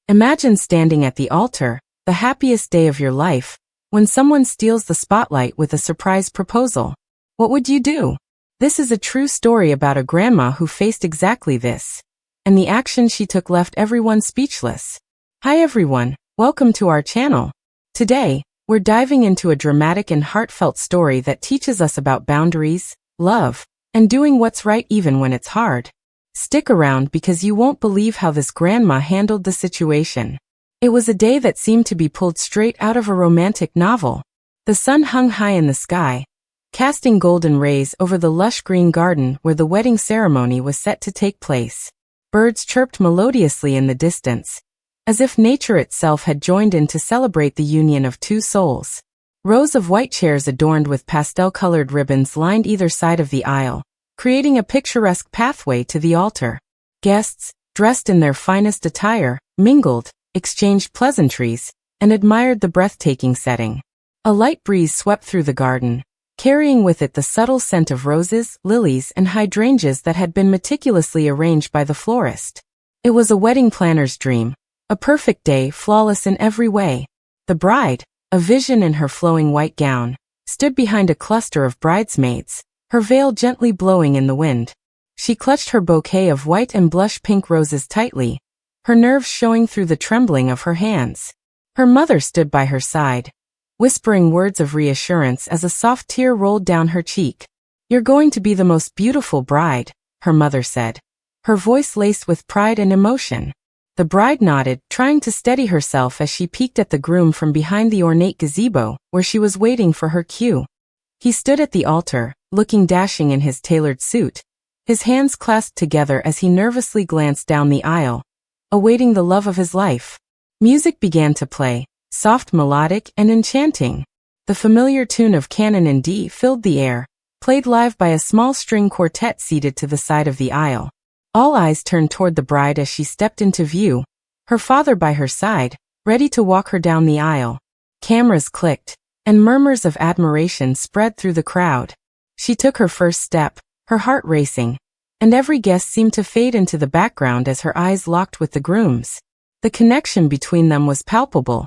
Imagine standing at the altar, the happiest day of your life, when someone steals the spotlight with a surprise proposal. What would you do? This is a true story about a grandma who faced exactly this, and the action she took left everyone speechless. Hi everyone, welcome to our channel. Today, we're diving into a dramatic and heartfelt story that teaches us about boundaries, love, and doing what's right even when it's hard. Stick around because you won't believe how this grandma handled the situation. It was a day that seemed to be pulled straight out of a romantic novel. The sun hung high in the sky, casting golden rays over the lush green garden where the wedding ceremony was set to take place. Birds chirped melodiously in the distance, as if nature itself had joined in to celebrate the union of two souls. Rows of white chairs adorned with pastel-colored ribbons lined either side of the aisle, creating a picturesque pathway to the altar. Guests, dressed in their finest attire, mingled, exchanged pleasantries, and admired the breathtaking setting. A light breeze swept through the garden, carrying with it the subtle scent of roses, lilies, and hydrangeas that had been meticulously arranged by the florist. It was a wedding planner's dream, a perfect day, flawless in every way. The bride, a vision in her flowing white gown, stood behind a cluster of bridesmaids, her veil gently blowing in the wind. She clutched her bouquet of white and blush pink roses tightly, her nerves showing through the trembling of her hands. Her mother stood by her side, whispering words of reassurance as a soft tear rolled down her cheek. "You're going to be the most beautiful bride," her mother said, her voice laced with pride and emotion. The bride nodded, trying to steady herself as she peeked at the groom from behind the ornate gazebo, where she was waiting for her cue. He stood at the altar, looking dashing in his tailored suit, his hands clasped together as he nervously glanced down the aisle, awaiting the love of his life. Music began to play, soft, melodic, and enchanting. The familiar tune of Canon in D filled the air, played live by a small string quartet seated to the side of the aisle. All eyes turned toward the bride as she stepped into view, her father by her side, ready to walk her down the aisle. Cameras clicked, and murmurs of admiration spread through the crowd. She took her first step, her heart racing, and every guest seemed to fade into the background as her eyes locked with the groom's. The connection between them was palpable,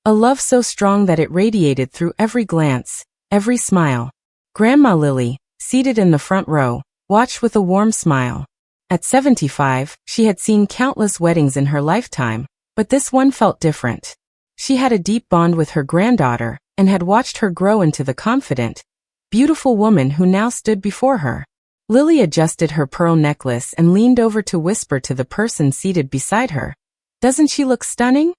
a love so strong that it radiated through every glance, every smile. Grandma Lily, seated in the front row, watched with a warm smile. At 75, she had seen countless weddings in her lifetime, but this one felt different. She had a deep bond with her granddaughter, and had watched her grow into the confident, beautiful woman who now stood before her. Lily adjusted her pearl necklace and leaned over to whisper to the person seated beside her, "Doesn't she look stunning?"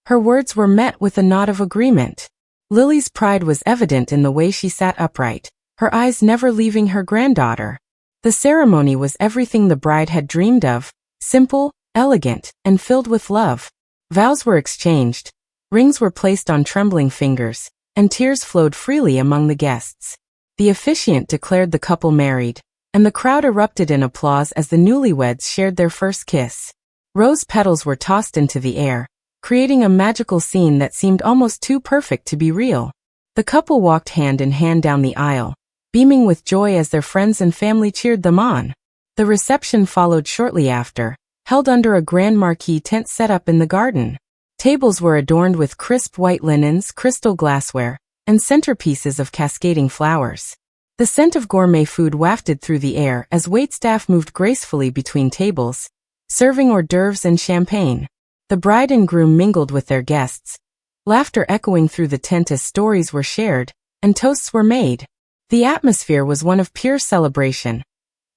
Her words were met with a nod of agreement. Lily's pride was evident in the way she sat upright, her eyes never leaving her granddaughter. The ceremony was everything the bride had dreamed of, simple, elegant, and filled with love. Vows were exchanged, rings were placed on trembling fingers, and tears flowed freely among the guests. The officiant declared the couple married, and the crowd erupted in applause as the newlyweds shared their first kiss. Rose petals were tossed into the air, creating a magical scene that seemed almost too perfect to be real. The couple walked hand in hand down the aisle, beaming with joy as their friends and family cheered them on. The reception followed shortly after, held under a grand marquee tent set up in the garden. Tables were adorned with crisp white linens, crystal glassware, and centerpieces of cascading flowers. The scent of gourmet food wafted through the air as waitstaff moved gracefully between tables, serving hors d'oeuvres and champagne. The bride and groom mingled with their guests, laughter echoing through the tent as stories were shared, and toasts were made. The atmosphere was one of pure celebration,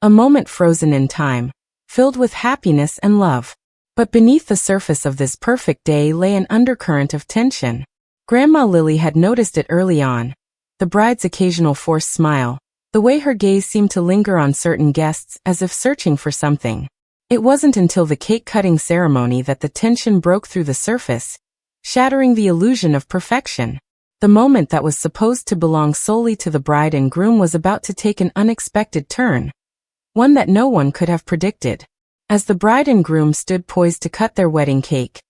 a moment frozen in time, filled with happiness and love. But beneath the surface of this perfect day lay an undercurrent of tension. Grandma Lily had noticed it early on. The bride's occasional forced smile, the way her gaze seemed to linger on certain guests as if searching for something. It wasn't until the cake-cutting ceremony that the tension broke through the surface, shattering the illusion of perfection. The moment that was supposed to belong solely to the bride and groom was about to take an unexpected turn, one that no one could have predicted. As the bride and groom stood poised to cut their wedding cake,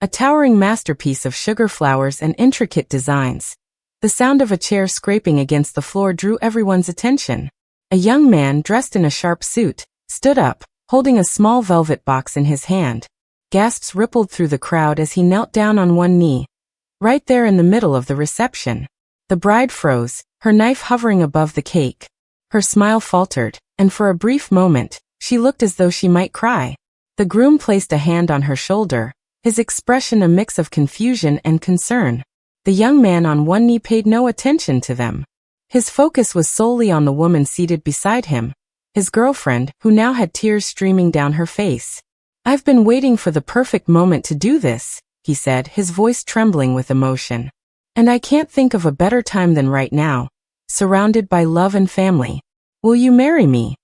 a towering masterpiece of sugar flowers and intricate designs, the sound of a chair scraping against the floor drew everyone's attention. A young man dressed in a sharp suit stood up, holding a small velvet box in his hand. Gasps rippled through the crowd as he knelt down on one knee, right there in the middle of the reception. The bride froze, her knife hovering above the cake. Her smile faltered, and for a brief moment, she looked as though she might cry. The groom placed a hand on her shoulder, his expression a mix of confusion and concern. The young man on one knee paid no attention to them. His focus was solely on the woman seated beside him, his girlfriend, who now had tears streaming down her face. "I've been waiting for the perfect moment to do this," he said, his voice trembling with emotion. "And I can't think of a better time than right now, surrounded by love and family. Will you marry me?"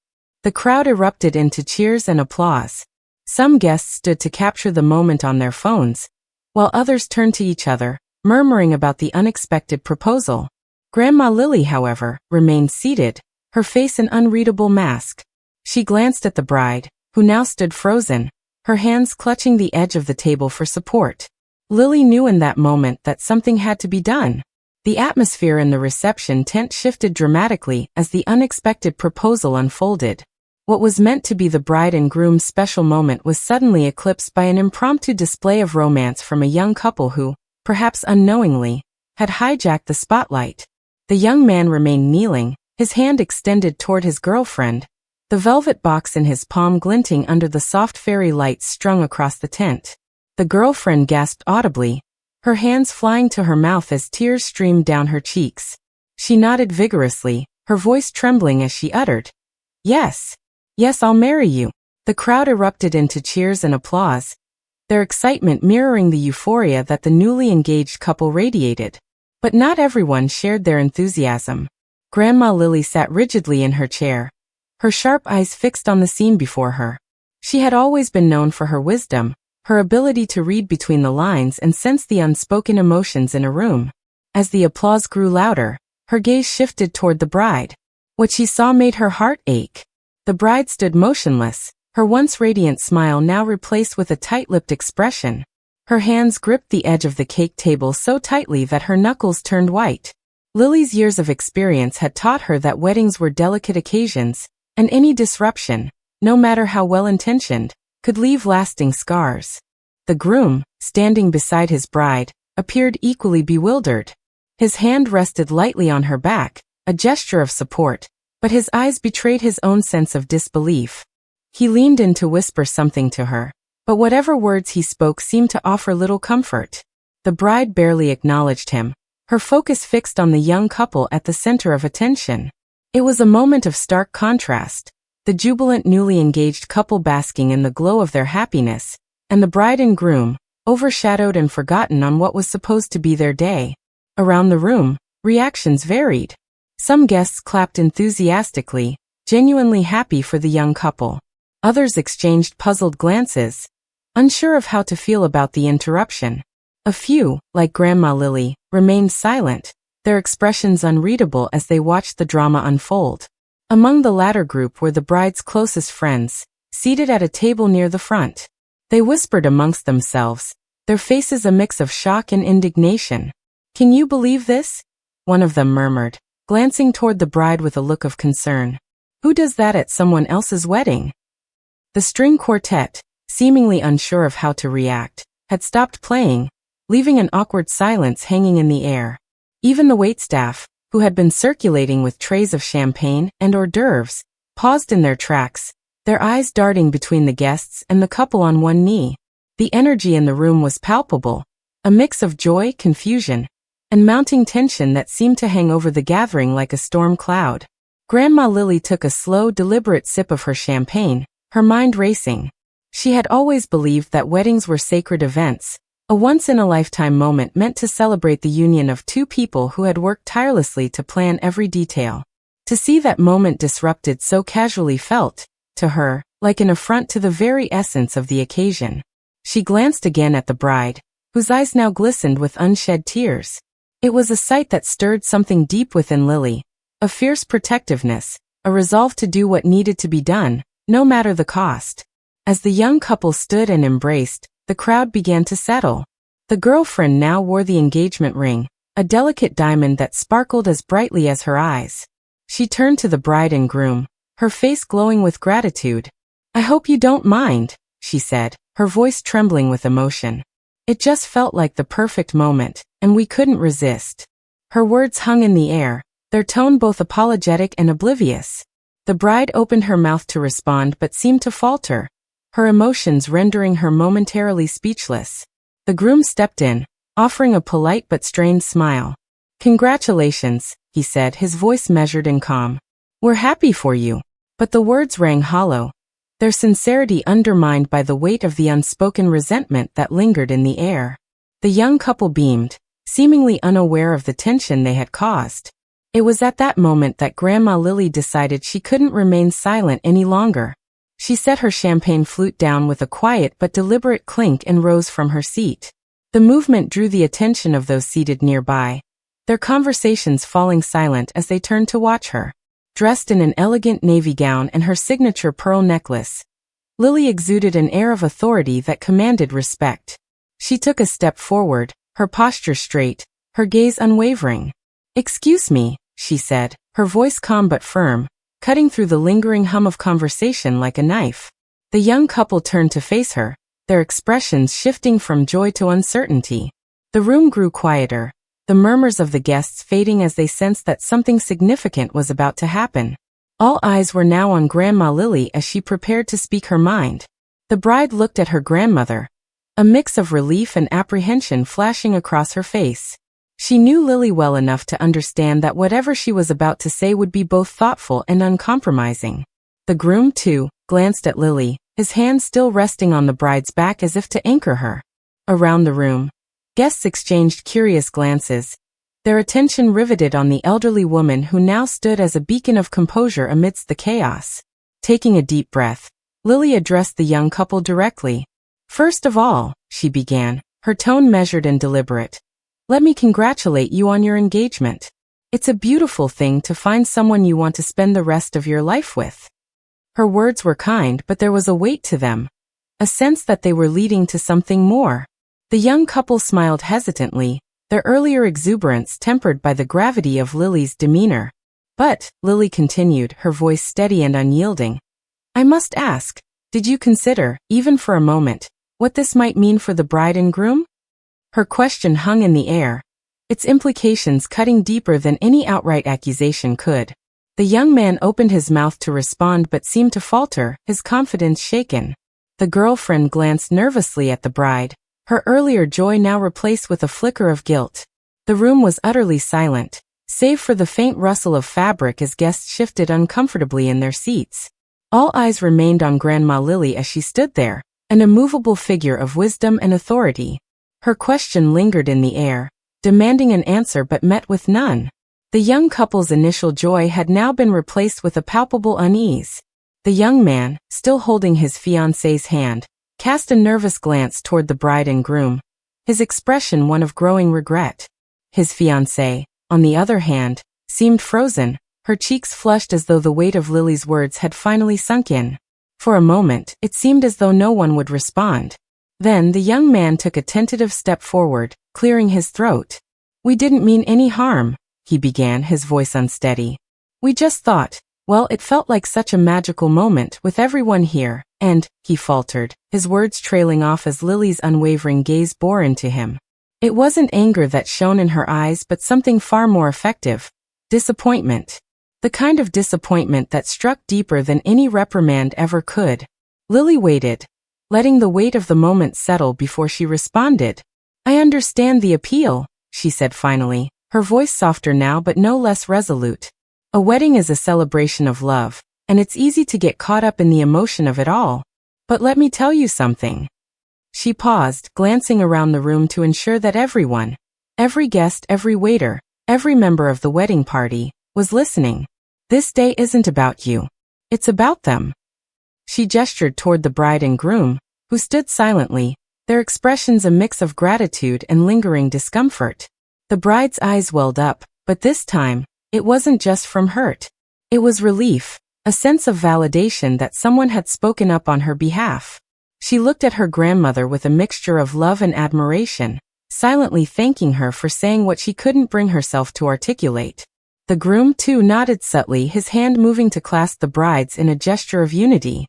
The crowd erupted into cheers and applause. Some guests stood to capture the moment on their phones, while others turned to each other, murmuring about the unexpected proposal. Grandma Lily, however, remained seated, her face an unreadable mask. She glanced at the bride, who now stood frozen, her hands clutching the edge of the table for support. Lily knew in that moment that something had to be done. The atmosphere in the reception tent shifted dramatically as the unexpected proposal unfolded. What was meant to be the bride and groom's special moment was suddenly eclipsed by an impromptu display of romance from a young couple who, perhaps unknowingly, had hijacked the spotlight. The young man remained kneeling, his hand extended toward his girlfriend, the velvet box in his palm glinting under the soft fairy lights strung across the tent. The girlfriend gasped audibly, her hands flying to her mouth as tears streamed down her cheeks. She nodded vigorously, her voice trembling as she uttered, "Yes. Yes, I'll marry you." The crowd erupted into cheers and applause, their excitement mirroring the euphoria that the newly engaged couple radiated. But not everyone shared their enthusiasm. Grandma Lily sat rigidly in her chair, her sharp eyes fixed on the scene before her. She had always been known for her wisdom, her ability to read between the lines and sense the unspoken emotions in a room. As the applause grew louder, her gaze shifted toward the bride. What she saw made her heart ache. The bride stood motionless, her once radiant smile now replaced with a tight-lipped expression. Her hands gripped the edge of the cake table so tightly that her knuckles turned white. Lily's years of experience had taught her that weddings were delicate occasions, and any disruption, no matter how well-intentioned, could leave lasting scars. The groom, standing beside his bride, appeared equally bewildered. His hand rested lightly on her back, a gesture of support, but his eyes betrayed his own sense of disbelief. He leaned in to whisper something to her, but whatever words he spoke seemed to offer little comfort. The bride barely acknowledged him, her focus fixed on the young couple at the center of attention. It was a moment of stark contrast, the jubilant newly engaged couple basking in the glow of their happiness, and the bride and groom, overshadowed and forgotten on what was supposed to be their day. Around the room, reactions varied. Some guests clapped enthusiastically, genuinely happy for the young couple. Others exchanged puzzled glances, unsure of how to feel about the interruption. A few, like Grandma Lily, remained silent, their expressions unreadable as they watched the drama unfold. Among the latter group were the bride's closest friends, seated at a table near the front. They whispered amongst themselves, their faces a mix of shock and indignation. "Can you believe this?" one of them murmured, glancing toward the bride with a look of concern. "Who does that at someone else's wedding?" The string quartet, seemingly unsure of how to react, had stopped playing, leaving an awkward silence hanging in the air. Even the waitstaff, who had been circulating with trays of champagne and hors d'oeuvres, paused in their tracks, their eyes darting between the guests and the couple on one knee. The energy in the room was palpable, a mix of joy, confusion, and mounting tension that seemed to hang over the gathering like a storm cloud. Grandma Lily took a slow, deliberate sip of her champagne, her mind racing. She had always believed that weddings were sacred events, a once-in-a-lifetime moment meant to celebrate the union of two people who had worked tirelessly to plan every detail. To see that moment disrupted so casually felt, to her, like an affront to the very essence of the occasion. She glanced again at the bride, whose eyes now glistened with unshed tears. It was a sight that stirred something deep within Lily, a fierce protectiveness, a resolve to do what needed to be done, no matter the cost. As the young couple stood and embraced, the crowd began to settle. The girlfriend now wore the engagement ring, a delicate diamond that sparkled as brightly as her eyes. She turned to the bride and groom, her face glowing with gratitude. "I hope you don't mind," she said, her voice trembling with emotion. It just felt like the perfect moment, and we couldn't resist. Her words hung in the air, their tone both apologetic and oblivious. The bride opened her mouth to respond but seemed to falter, her emotions rendering her momentarily speechless. The groom stepped in, offering a polite but strained smile. "Congratulations," he said, his voice measured and calm. "We're happy for you." But the words rang hollow, their sincerity undermined by the weight of the unspoken resentment that lingered in the air. The young couple beamed, seemingly unaware of the tension they had caused. It was at that moment that Grandma Lily decided she couldn't remain silent any longer. She set her champagne flute down with a quiet but deliberate clink and rose from her seat. The movement drew the attention of those seated nearby, their conversations falling silent as they turned to watch her. Dressed in an elegant navy gown and her signature pearl necklace, Lily exuded an air of authority that commanded respect. She took a step forward, her posture straight, her gaze unwavering. "Excuse me," she said, her voice calm but firm, cutting through the lingering hum of conversation like a knife. The young couple turned to face her, their expressions shifting from joy to uncertainty. The room grew quieter, the murmurs of the guests fading as they sensed that something significant was about to happen. All eyes were now on Grandma Lily as she prepared to speak her mind. The bride looked at her grandmother, a mix of relief and apprehension flashing across her face. She knew Lily well enough to understand that whatever she was about to say would be both thoughtful and uncompromising. The groom, too, glanced at Lily, his hand still resting on the bride's back as if to anchor her. Around the room, guests exchanged curious glances, their attention riveted on the elderly woman who now stood as a beacon of composure amidst the chaos. Taking a deep breath, Lily addressed the young couple directly. "First of all," she began, her tone measured and deliberate, "let me congratulate you on your engagement. It's a beautiful thing to find someone you want to spend the rest of your life with." Her words were kind, but there was a weight to them, a sense that they were leading to something more. The young couple smiled hesitantly, their earlier exuberance tempered by the gravity of Lily's demeanor. "But," Lily continued, her voice steady and unyielding, "I must ask, did you consider, even for a moment, what this might mean for the bride and groom?" Her question hung in the air, its implications cutting deeper than any outright accusation could. The young man opened his mouth to respond but seemed to falter, his confidence shaken. The girlfriend glanced nervously at the bride, her earlier joy now replaced with a flicker of guilt. The room was utterly silent, save for the faint rustle of fabric as guests shifted uncomfortably in their seats. All eyes remained on Grandma Lily as she stood there, an immovable figure of wisdom and authority. Her question lingered in the air, demanding an answer but met with none. The young couple's initial joy had now been replaced with a palpable unease. The young man, still holding his fiancée's hand, cast a nervous glance toward the bride and groom, his expression one of growing regret. His fiancée, on the other hand, seemed frozen, her cheeks flushed as though the weight of Lily's words had finally sunk in. For a moment, it seemed as though no one would respond. Then the young man took a tentative step forward, clearing his throat. "We didn't mean any harm," he began, his voice unsteady. "We just thought, well, it felt like such a magical moment with everyone here, and," he faltered, his words trailing off as Lily's unwavering gaze bore into him. It wasn't anger that shone in her eyes but something far more effective, disappointment. The kind of disappointment that struck deeper than any reprimand ever could. Lily waited, letting the weight of the moment settle before she responded. "I understand the appeal," she said finally, her voice softer now but no less resolute. "A wedding is a celebration of love, and it's easy to get caught up in the emotion of it all. But let me tell you something." She paused, glancing around the room to ensure that everyone, every guest, every waiter, every member of the wedding party, was listening. "This day isn't about you. It's about them." She gestured toward the bride and groom, who stood silently, their expressions a mix of gratitude and lingering discomfort. The bride's eyes welled up, but this time, it wasn't just from hurt. It was relief, a sense of validation that someone had spoken up on her behalf. She looked at her grandmother with a mixture of love and admiration, silently thanking her for saying what she couldn't bring herself to articulate. The groom, too, nodded subtly, his hand moving to clasp the bride's in a gesture of unity.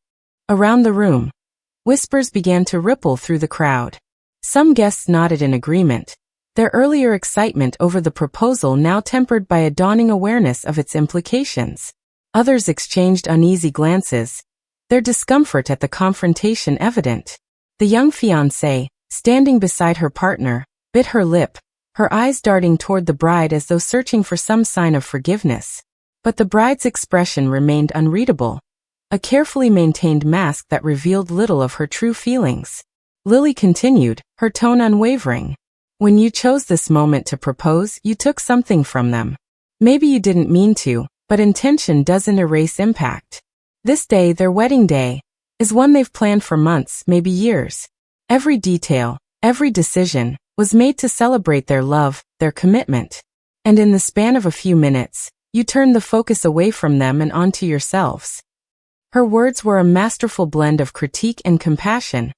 Around the room, Whispers began to ripple through the crowd. Some guests nodded in agreement, their earlier excitement over the proposal now tempered by a dawning awareness of its implications. Others exchanged uneasy glances, their discomfort at the confrontation evident. The young fiancée, standing beside her partner, bit her lip, her eyes darting toward the bride as though searching for some sign of forgiveness. But the bride's expression remained unreadable, a carefully maintained mask that revealed little of her true feelings. Lily continued, her tone unwavering. When you chose this moment to propose, you took something from them. Maybe you didn't mean to, but intention doesn't erase impact. This day, their wedding day, is one they've planned for months, maybe years. Every detail, every decision, was made to celebrate their love, their commitment. And in the span of a few minutes, you turned the focus away from them and onto yourselves. Her words were a masterful blend of critique and compassion,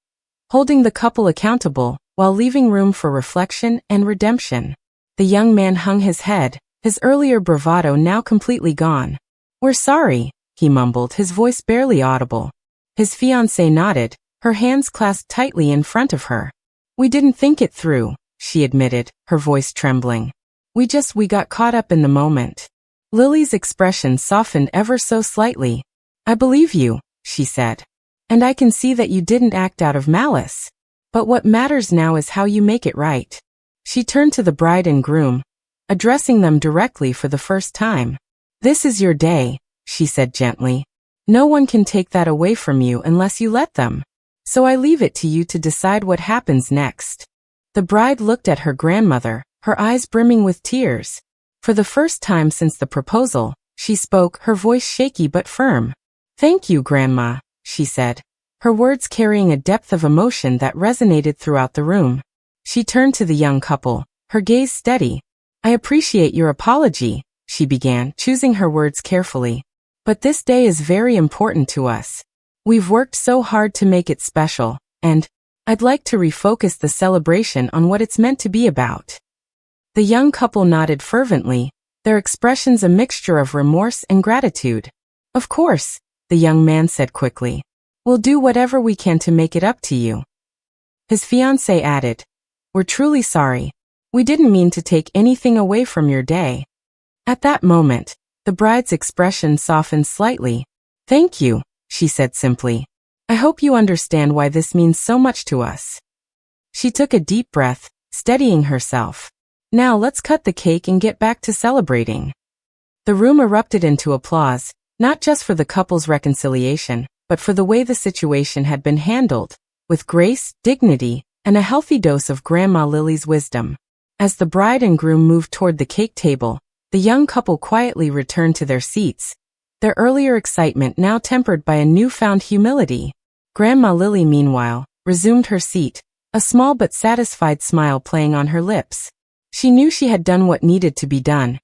holding the couple accountable, while leaving room for reflection and redemption. The young man hung his head, his earlier bravado now completely gone. "We're sorry," he mumbled, his voice barely audible. His fiancée nodded, her hands clasped tightly in front of her. "We didn't think it through," she admitted, her voice trembling. We got caught up in the moment." Lily's expression softened ever so slightly. "I believe you," she said. "And I can see that you didn't act out of malice. But what matters now is how you make it right." She turned to the bride and groom, addressing them directly for the first time. "This is your day," she said gently. "No one can take that away from you unless you let them. So I leave it to you to decide what happens next." The bride looked at her grandmother, her eyes brimming with tears. For the first time since the proposal, she spoke, her voice shaky but firm. "Thank you, Grandma," she said, her words carrying a depth of emotion that resonated throughout the room. She turned to the young couple, her gaze steady. "I appreciate your apology," she began, choosing her words carefully. "But this day is very important to us. We've worked so hard to make it special, and I'd like to refocus the celebration on what it's meant to be about." The young couple nodded fervently, their expressions a mixture of remorse and gratitude. "Of course," the young man said quickly. "We'll do whatever we can to make it up to you." His fiancée added, "We're truly sorry. We didn't mean to take anything away from your day." At that moment, the bride's expression softened slightly. "Thank you," she said simply. "I hope you understand why this means so much to us." She took a deep breath, steadying herself. "Now let's cut the cake and get back to celebrating." The room erupted into applause, not just for the couple's reconciliation, but for the way the situation had been handled, with grace, dignity, and a healthy dose of Grandma Lily's wisdom. As the bride and groom moved toward the cake table, the young couple quietly returned to their seats, their earlier excitement now tempered by a newfound humility. Grandma Lily, meanwhile, resumed her seat, a small but satisfied smile playing on her lips. She knew she had done what needed to be done,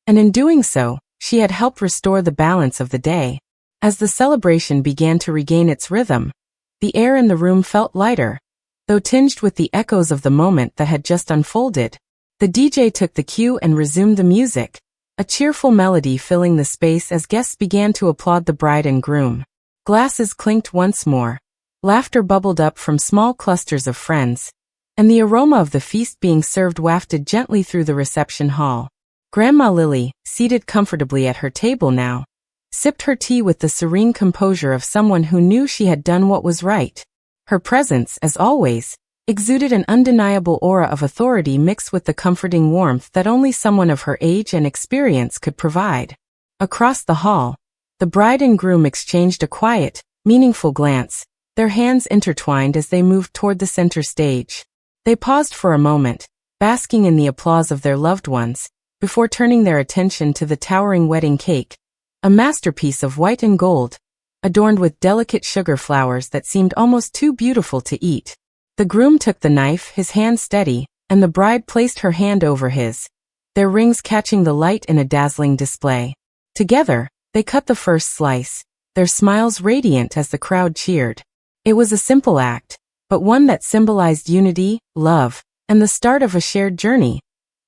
and in doing so, she had helped restore the balance of the day. As the celebration began to regain its rhythm, the air in the room felt lighter, though tinged with the echoes of the moment that had just unfolded. The DJ took the cue and resumed the music, a cheerful melody filling the space as guests began to applaud the bride and groom. Glasses clinked once more, laughter bubbled up from small clusters of friends, and the aroma of the feast being served wafted gently through the reception hall. Grandma Lily, seated comfortably at her table now, sipped her tea with the serene composure of someone who knew she had done what was right. Her presence, as always, exuded an undeniable aura of authority mixed with the comforting warmth that only someone of her age and experience could provide. Across the hall, the bride and groom exchanged a quiet, meaningful glance, their hands intertwined as they moved toward the center stage. They paused for a moment, basking in the applause of their loved ones, before turning their attention to the towering wedding cake, a masterpiece of white and gold, adorned with delicate sugar flowers that seemed almost too beautiful to eat. The groom took the knife, his hand steady, and the bride placed her hand over his, their rings catching the light in a dazzling display. Together, they cut the first slice, their smiles radiant as the crowd cheered. It was a simple act, but one that symbolized unity, love, and the start of a shared journey,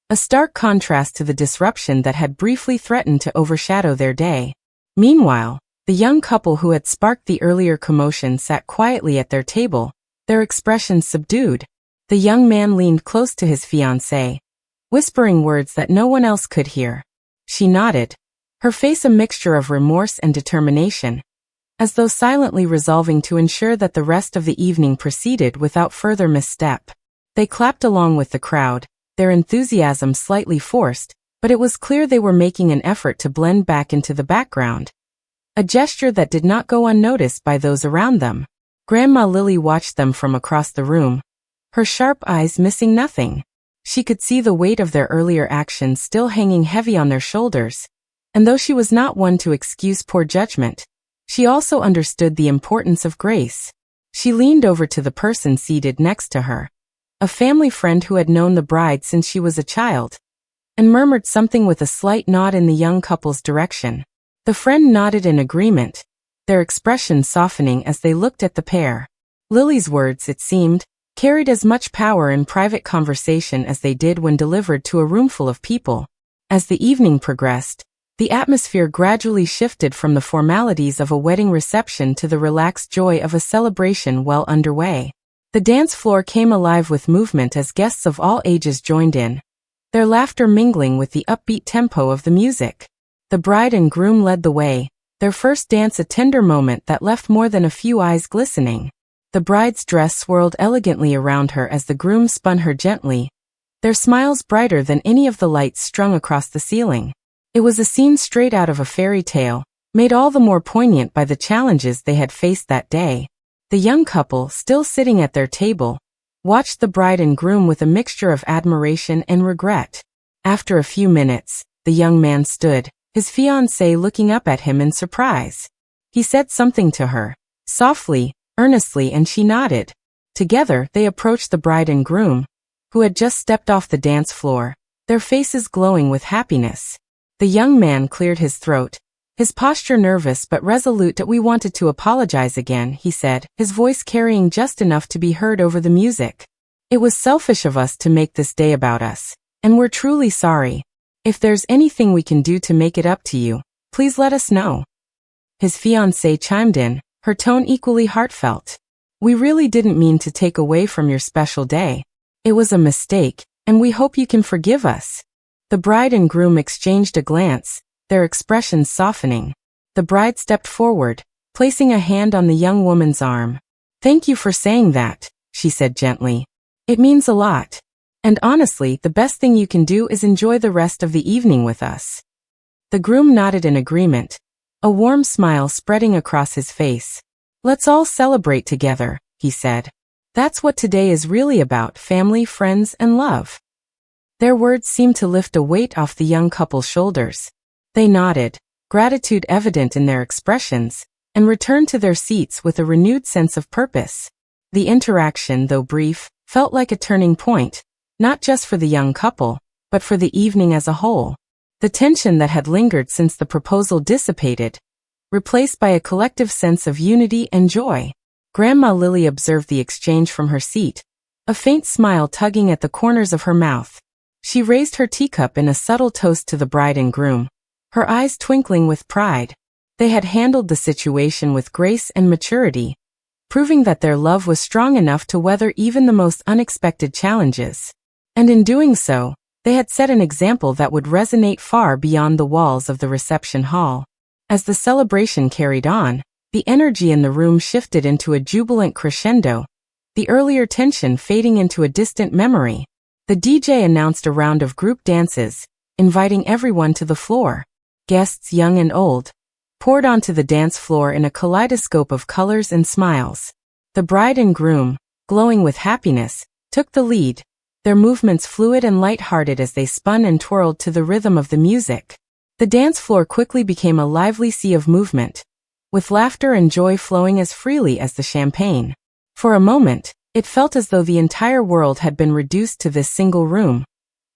a stark contrast to the disruption that had briefly threatened to overshadow their day. Meanwhile, The young couple who had sparked the earlier commotion sat quietly at their table, their expressions subdued. The young man leaned close to his fiancée, whispering words that no one else could hear. She nodded, her face a mixture of remorse and determination, as though silently resolving to ensure that the rest of the evening proceeded without further misstep. They clapped along with the crowd, their enthusiasm slightly forced, but it was clear they were making an effort to blend back into the background. A gesture that did not go unnoticed by those around them. Grandma Lily watched them from across the room, her sharp eyes missing nothing. She could see the weight of their earlier actions still hanging heavy on their shoulders, and though she was not one to excuse poor judgment, she also understood the importance of grace. She leaned over to the person seated next to her, a family friend who had known the bride since she was a child, and murmured something with a slight nod in the young couple's direction. The friend nodded in agreement, their expressions softening as they looked at the pair. Lily's words, it seemed, carried as much power in private conversation as they did when delivered to a roomful of people. As the evening progressed, the atmosphere gradually shifted from the formalities of a wedding reception to the relaxed joy of a celebration well underway. The dance floor came alive with movement as guests of all ages joined in, their laughter mingling with the upbeat tempo of the music. The bride and groom led the way, their first dance a tender moment that left more than a few eyes glistening. The bride's dress swirled elegantly around her as the groom spun her gently, their smiles brighter than any of the lights strung across the ceiling. It was a scene straight out of a fairy tale, made all the more poignant by the challenges they had faced that day. The young couple, still sitting at their table, watched the bride and groom with a mixture of admiration and regret. After a few minutes, the young man stood, his fiancée looking up at him in surprise. He said something to her, softly, earnestly, and she nodded. Together, they approached the bride and groom, who had just stepped off the dance floor, their faces glowing with happiness. The young man cleared his throat, his posture nervous but resolute. "We wanted to apologize again," he said, his voice carrying just enough to be heard over the music. "It was selfish of us to make this day about us, and we're truly sorry. If there's anything we can do to make it up to you, please let us know." His fiancée chimed in, her tone equally heartfelt. "We really didn't mean to take away from your special day. It was a mistake, and we hope you can forgive us." The bride and groom exchanged a glance, their expressions softening. The bride stepped forward, placing a hand on the young woman's arm. "Thank you for saying that," she said gently. "It means a lot. And honestly, the best thing you can do is enjoy the rest of the evening with us." The groom nodded in agreement, a warm smile spreading across his face. "Let's all celebrate together," he said. "That's what today is really about: family, friends, and love." Their words seemed to lift a weight off the young couple's shoulders. They nodded, gratitude evident in their expressions, and returned to their seats with a renewed sense of purpose. The interaction, though brief, felt like a turning point, not just for the young couple, but for the evening as a whole. The tension that had lingered since the proposal dissipated, replaced by a collective sense of unity and joy. Grandma Lily observed the exchange from her seat, a faint smile tugging at the corners of her mouth. She raised her teacup in a subtle toast to the bride and groom, her eyes twinkling with pride. They had handled the situation with grace and maturity, proving that their love was strong enough to weather even the most unexpected challenges. And in doing so, they had set an example that would resonate far beyond the walls of the reception hall. As the celebration carried on, the energy in the room shifted into a jubilant crescendo, the earlier tension fading into a distant memory. The DJ announced a round of group dances, inviting everyone to the floor. Guests, young and old, poured onto the dance floor in a kaleidoscope of colors and smiles. The bride and groom, glowing with happiness, took the lead, their movements fluid and light-hearted as they spun and twirled to the rhythm of the music. The dance floor quickly became a lively sea of movement, with laughter and joy flowing as freely as the champagne. For a moment, it felt as though the entire world had been reduced to this single room,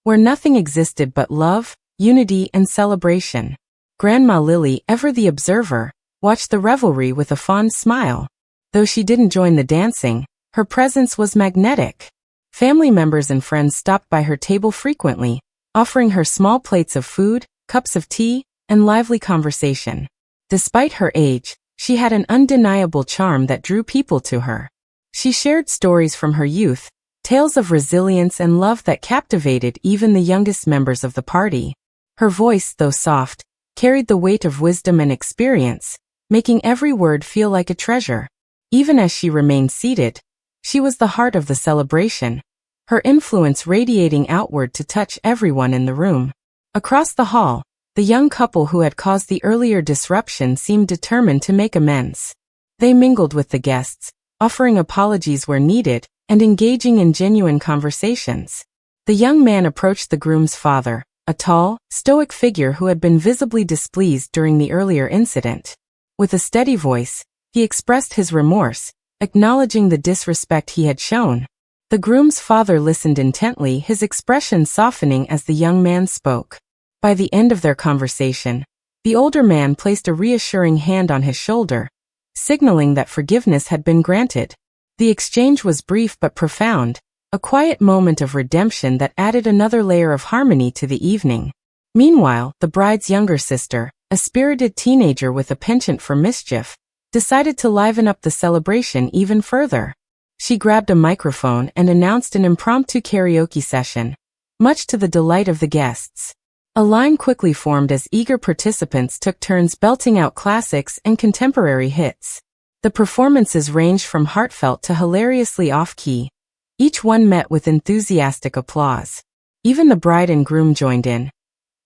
where nothing existed but love, unity, and celebration. Grandma Lily, ever the observer, watched the revelry with a fond smile. Though she didn't join the dancing, her presence was magnetic. Family members and friends stopped by her table frequently, offering her small plates of food, cups of tea, and lively conversation. Despite her age, she had an undeniable charm that drew people to her. She shared stories from her youth, tales of resilience and love that captivated even the youngest members of the party. Her voice, though soft, carried the weight of wisdom and experience, making every word feel like a treasure. Even as she remained seated, she was the heart of the celebration, her influence radiating outward to touch everyone in the room. Across the hall, the young couple who had caused the earlier disruption seemed determined to make amends. They mingled with the guests, offering apologies where needed, and engaging in genuine conversations. The young man approached the groom's father, a tall, stoic figure who had been visibly displeased during the earlier incident. With a steady voice, he expressed his remorse, acknowledging the disrespect he had shown. The groom's father listened intently, his expression softening as the young man spoke. By the end of their conversation, the older man placed a reassuring hand on his shoulder, signaling that forgiveness had been granted. The exchange was brief but profound, a quiet moment of redemption that added another layer of harmony to the evening. Meanwhile, the bride's younger sister, a spirited teenager with a penchant for mischief, decided to liven up the celebration even further. She grabbed a microphone and announced an impromptu karaoke session, much to the delight of the guests. A line quickly formed as eager participants took turns belting out classics and contemporary hits. The performances ranged from heartfelt to hilariously off-key, each one met with enthusiastic applause. Even the bride and groom joined in,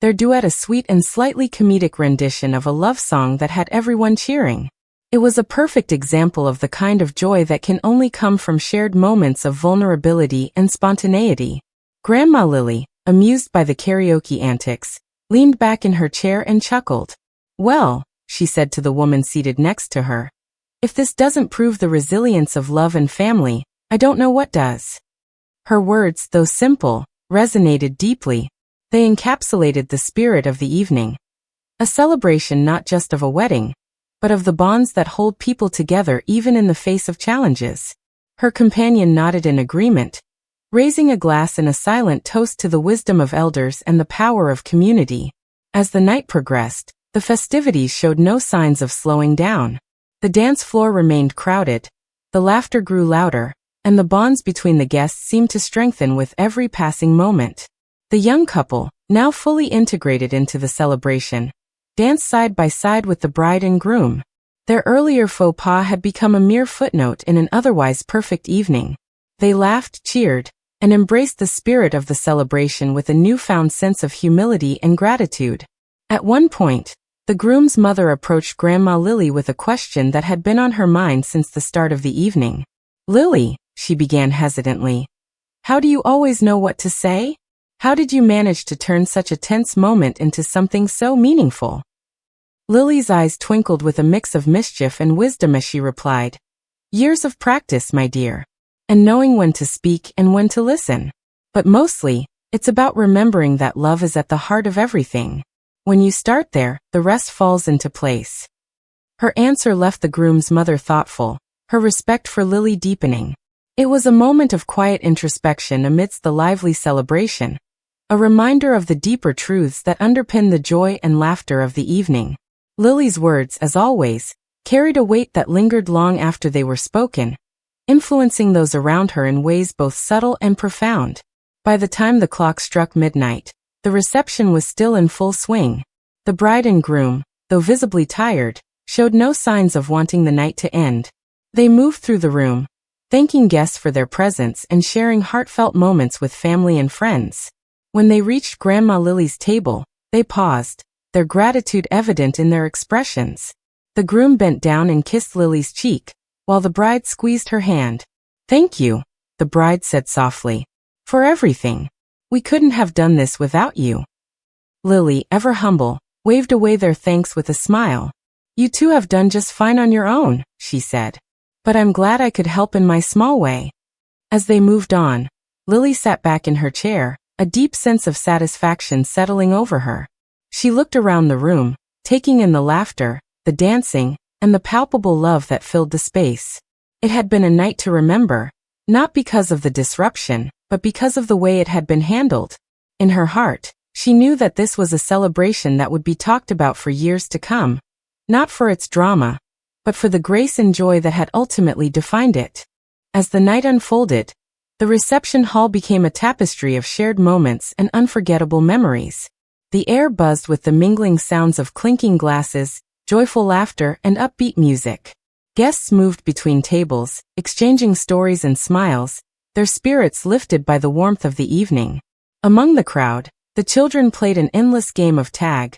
their duet a sweet and slightly comedic rendition of a love song that had everyone cheering. It was a perfect example of the kind of joy that can only come from shared moments of vulnerability and spontaneity. Grandma Lily, amused by the karaoke antics, leaned back in her chair and chuckled. "Well," she said to the woman seated next to her, "if this doesn't prove the resilience of love and family, I don't know what does." Her words, though simple, resonated deeply. They encapsulated the spirit of the evening. A celebration not just of a wedding, but of the bonds that hold people together even in the face of challenges. Her companion nodded in agreement, raising a glass in a silent toast to the wisdom of elders and the power of community. As the night progressed, the festivities showed no signs of slowing down. The dance floor remained crowded, the laughter grew louder, and the bonds between the guests seemed to strengthen with every passing moment. The young couple, now fully integrated into the celebration, danced side by side with the bride and groom. Their earlier faux pas had become a mere footnote in an otherwise perfect evening. They laughed, cheered, and embraced the spirit of the celebration with a newfound sense of humility and gratitude. At one point, the groom's mother approached Grandma Lily with a question that had been on her mind since the start of the evening. "Lily," she began hesitantly, "how do you always know what to say? How did you manage to turn such a tense moment into something so meaningful?" Lily's eyes twinkled with a mix of mischief and wisdom as she replied, "Years of practice, my dear, and knowing when to speak and when to listen. But mostly, it's about remembering that love is at the heart of everything. When you start there, the rest falls into place." Her answer left the groom's mother thoughtful, her respect for Lily deepening. It was a moment of quiet introspection amidst the lively celebration, a reminder of the deeper truths that underpin the joy and laughter of the evening. Lily's words, as always, carried a weight that lingered long after they were spoken, influencing those around her in ways both subtle and profound. By the time the clock struck midnight, the reception was still in full swing. The bride and groom, though visibly tired, showed no signs of wanting the night to end. They moved through the room, thanking guests for their presence and sharing heartfelt moments with family and friends. When they reached Grandma Lily's table, they paused, their gratitude evident in their expressions. The groom bent down and kissed Lily's cheek, while the bride squeezed her hand. "Thank you," the bride said softly, "for everything. We couldn't have done this without you." Lily, ever humble, waved away their thanks with a smile. "You two have done just fine on your own," she said. "But I'm glad I could help in my small way." As they moved on, Lily sat back in her chair, a deep sense of satisfaction settling over her. She looked around the room, taking in the laughter, the dancing, and the palpable love that filled the space. It had been a night to remember, not because of the disruption, but because of the way it had been handled. In her heart, she knew that this was a celebration that would be talked about for years to come, not for its drama, but for the grace and joy that had ultimately defined it. As the night unfolded, the reception hall became a tapestry of shared moments and unforgettable memories. The air buzzed with the mingling sounds of clinking glasses, joyful laughter, and upbeat music. Guests moved between tables, exchanging stories and smiles, their spirits lifted by the warmth of the evening. Among the crowd, the children played an endless game of tag,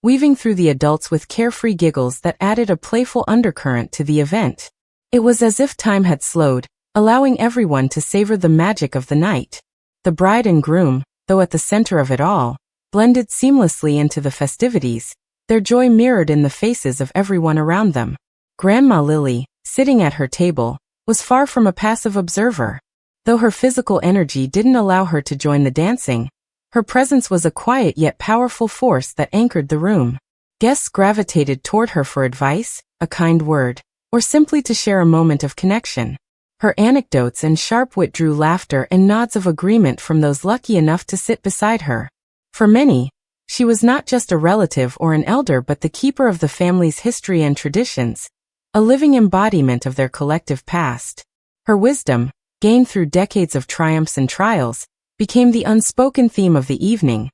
weaving through the adults with carefree giggles that added a playful undercurrent to the event. It was as if time had slowed, allowing everyone to savor the magic of the night. The bride and groom, though at the center of it all, blended seamlessly into the festivities, their joy mirrored in the faces of everyone around them. Grandma Lily, sitting at her table, was far from a passive observer. Though her physical energy didn't allow her to join the dancing, her presence was a quiet yet powerful force that anchored the room. Guests gravitated toward her for advice, a kind word, or simply to share a moment of connection. Her anecdotes and sharp wit drew laughter and nods of agreement from those lucky enough to sit beside her. For many, she was not just a relative or an elder but the keeper of the family's history and traditions, a living embodiment of their collective past. Her wisdom, gained through decades of triumphs and trials, became the unspoken theme of the evening: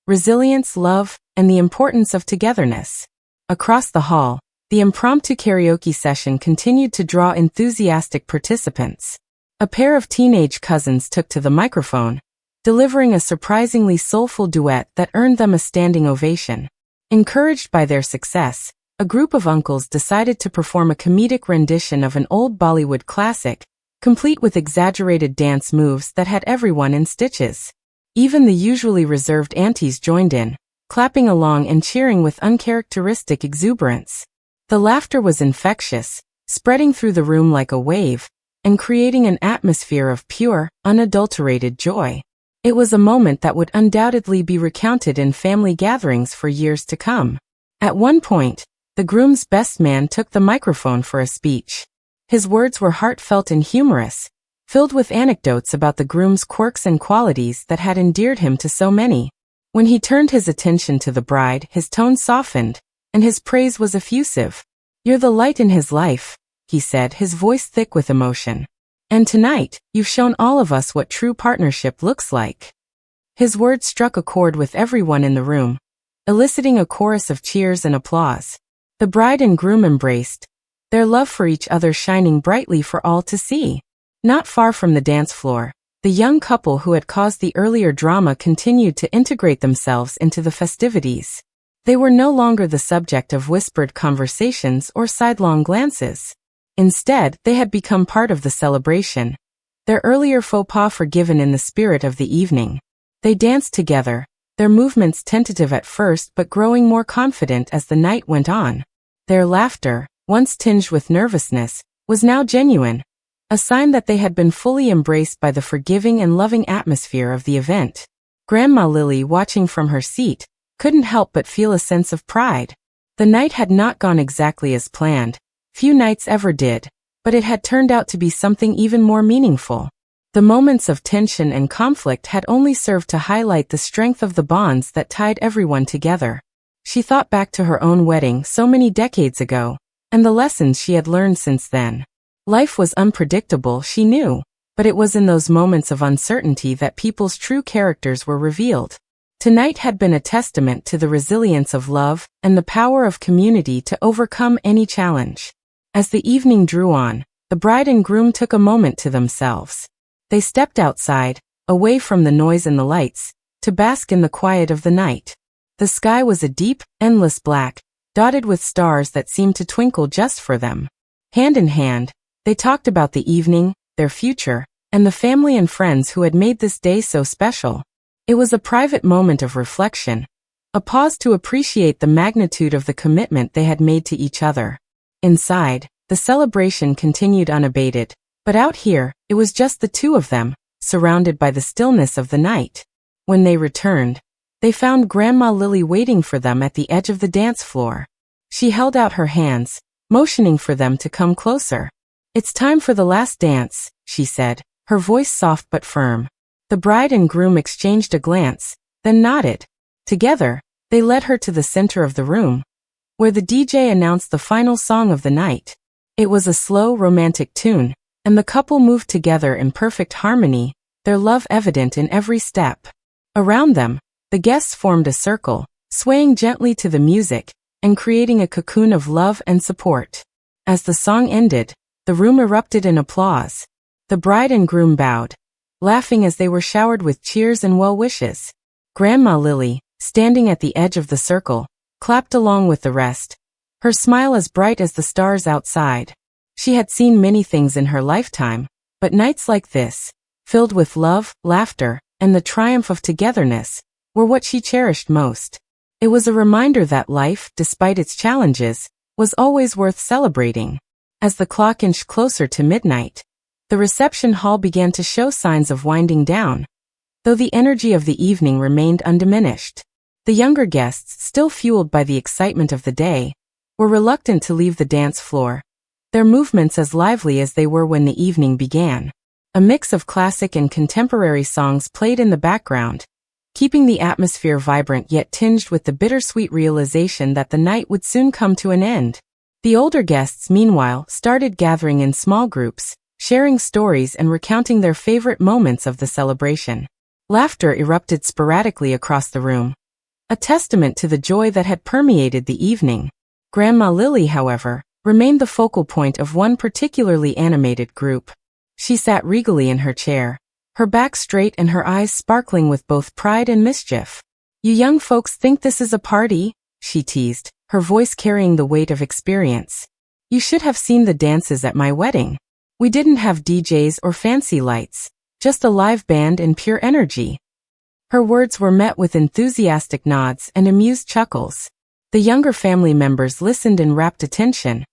resilience, love, and the importance of togetherness. Across the hall, the impromptu karaoke session continued to draw enthusiastic participants. A pair of teenage cousins took to the microphone, delivering a surprisingly soulful duet that earned them a standing ovation. Encouraged by their success, a group of uncles decided to perform a comedic rendition of an old Bollywood classic, complete with exaggerated dance moves that had everyone in stitches. Even the usually reserved aunties joined in, clapping along and cheering with uncharacteristic exuberance. The laughter was infectious, spreading through the room like a wave, and creating an atmosphere of pure, unadulterated joy. It was a moment that would undoubtedly be recounted in family gatherings for years to come. At one point, the groom's best man took the microphone for a speech. His words were heartfelt and humorous, filled with anecdotes about the groom's quirks and qualities that had endeared him to so many. When he turned his attention to the bride, his tone softened, and his praise was effusive. "You're the light in his life," he said, his voice thick with emotion. "And tonight, you've shown all of us what true partnership looks like." His words struck a chord with everyone in the room, eliciting a chorus of cheers and applause. The bride and groom embraced, their love for each other shining brightly for all to see. Not far from the dance floor, the young couple who had caused the earlier drama continued to integrate themselves into the festivities. They were no longer the subject of whispered conversations or sidelong glances. Instead, they had become part of the celebration, their earlier faux pas forgiven in the spirit of the evening. They danced together, their movements tentative at first but growing more confident as the night went on. Their laughter, once tinged with nervousness, was now genuine, a sign that they had been fully embraced by the forgiving and loving atmosphere of the event. Grandma Lily, watching from her seat, couldn't help but feel a sense of pride. The night had not gone exactly as planned. Few nights ever did, but it had turned out to be something even more meaningful. The moments of tension and conflict had only served to highlight the strength of the bonds that tied everyone together. She thought back to her own wedding so many decades ago, and the lessons she had learned since then. Life was unpredictable, she knew, but it was in those moments of uncertainty that people's true characters were revealed. Tonight had been a testament to the resilience of love and the power of community to overcome any challenge. As the evening drew on, the bride and groom took a moment to themselves. They stepped outside, away from the noise and the lights, to bask in the quiet of the night. The sky was a deep, endless black, dotted with stars that seemed to twinkle just for them. Hand in hand, they talked about the evening, their future, and the family and friends who had made this day so special. It was a private moment of reflection, a pause to appreciate the magnitude of the commitment they had made to each other. Inside, the celebration continued unabated, but out here, it was just the two of them, surrounded by the stillness of the night. When they returned, they found Grandma Lily waiting for them at the edge of the dance floor. She held out her hands, motioning for them to come closer. "It's time for the last dance," she said, her voice soft but firm. The bride and groom exchanged a glance, then nodded. Together, they led her to the center of the room, where the DJ announced the final song of the night. It was a slow, romantic tune, and the couple moved together in perfect harmony, their love evident in every step. Around them, the guests formed a circle, swaying gently to the music, and creating a cocoon of love and support. As the song ended, the room erupted in applause. The bride and groom bowed, laughing as they were showered with cheers and well wishes. Grandma Lily, standing at the edge of the circle, clapped along with the rest, her smile as bright as the stars outside. She had seen many things in her lifetime, but nights like this, filled with love, laughter, and the triumph of togetherness, were what she cherished most. It was a reminder that life, despite its challenges, was always worth celebrating. As the clock inched closer to midnight, the reception hall began to show signs of winding down, though the energy of the evening remained undiminished. The younger guests, still fueled by the excitement of the day, were reluctant to leave the dance floor, their movements as lively as they were when the evening began. A mix of classic and contemporary songs played in the background, keeping the atmosphere vibrant yet tinged with the bittersweet realization that the night would soon come to an end. The older guests, meanwhile, started gathering in small groups, sharing stories and recounting their favorite moments of the celebration. Laughter erupted sporadically across the room, a testament to the joy that had permeated the evening. Grandma Lily, however, remained the focal point of one particularly animated group. She sat regally in her chair, her back straight and her eyes sparkling with both pride and mischief. "You young folks think this is a party?" she teased, her voice carrying the weight of experience. "You should have seen the dances at my wedding. We didn't have DJs or fancy lights, just a live band and pure energy." Her words were met with enthusiastic nods and amused chuckles. The younger family members listened in rapt attention,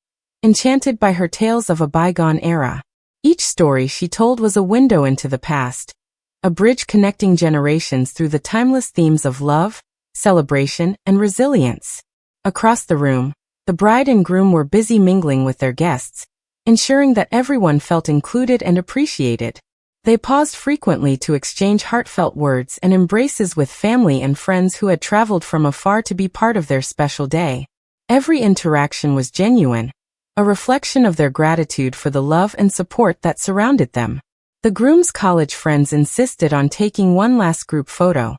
enchanted by her tales of a bygone era. Each story she told was a window into the past, a bridge connecting generations through the timeless themes of love, celebration, and resilience. Across the room, the bride and groom were busy mingling with their guests, ensuring that everyone felt included and appreciated. They paused frequently to exchange heartfelt words and embraces with family and friends who had traveled from afar to be part of their special day. Every interaction was genuine, a reflection of their gratitude for the love and support that surrounded them. The groom's college friends insisted on taking one last group photo,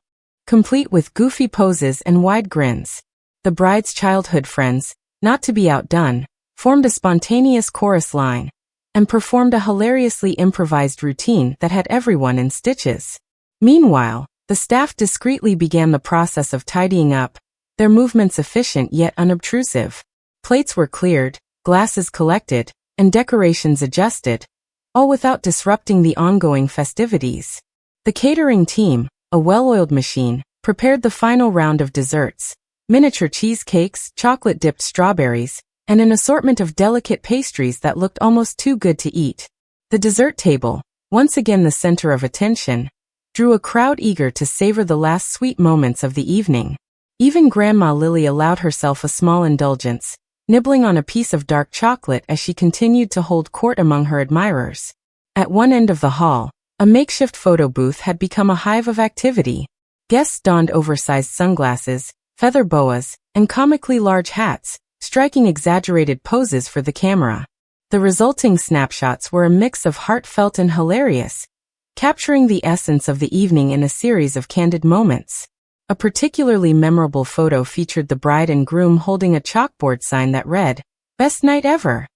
complete with goofy poses and wide grins. The bride's childhood friends, not to be outdone, formed a spontaneous chorus line, and performed a hilariously improvised routine that had everyone in stitches. Meanwhile, the staff discreetly began the process of tidying up, their movements efficient yet unobtrusive. Plates were cleared, glasses collected, and decorations adjusted, all without disrupting the ongoing festivities. The catering team, a well-oiled machine, prepared the final round of desserts, miniature cheesecakes, chocolate-dipped strawberries, and an assortment of delicate pastries that looked almost too good to eat. The dessert table, once again the center of attention, drew a crowd eager to savor the last sweet moments of the evening. Even Grandma Lily allowed herself a small indulgence, nibbling on a piece of dark chocolate as she continued to hold court among her admirers. At one end of the hall, a makeshift photo booth had become a hive of activity. Guests donned oversized sunglasses, feather boas, and comically large hats, striking exaggerated poses for the camera. The resulting snapshots were a mix of heartfelt and hilarious, capturing the essence of the evening in a series of candid moments. A particularly memorable photo featured the bride and groom holding a chalkboard sign that read, "Best night ever."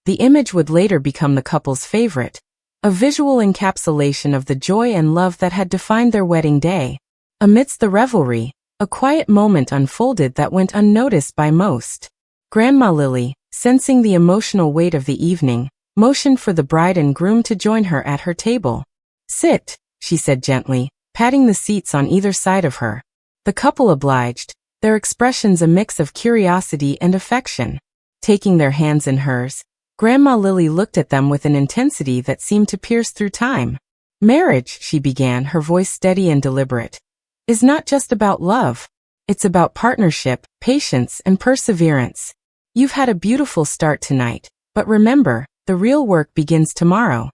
The image would later become the couple's favorite, a visual encapsulation of the joy and love that had defined their wedding day. Amidst the revelry, a quiet moment unfolded that went unnoticed by most. Grandma Lily, sensing the emotional weight of the evening, motioned for the bride and groom to join her at her table. "Sit," she said gently, patting the seats on either side of her. The couple obliged, their expressions a mix of curiosity and affection. Taking their hands in hers, Grandma Lily looked at them with an intensity that seemed to pierce through time. "Marriage," she began, her voice steady and deliberate, "is not just about love. It's about partnership, patience, and perseverance. You've had a beautiful start tonight, but remember, the real work begins tomorrow."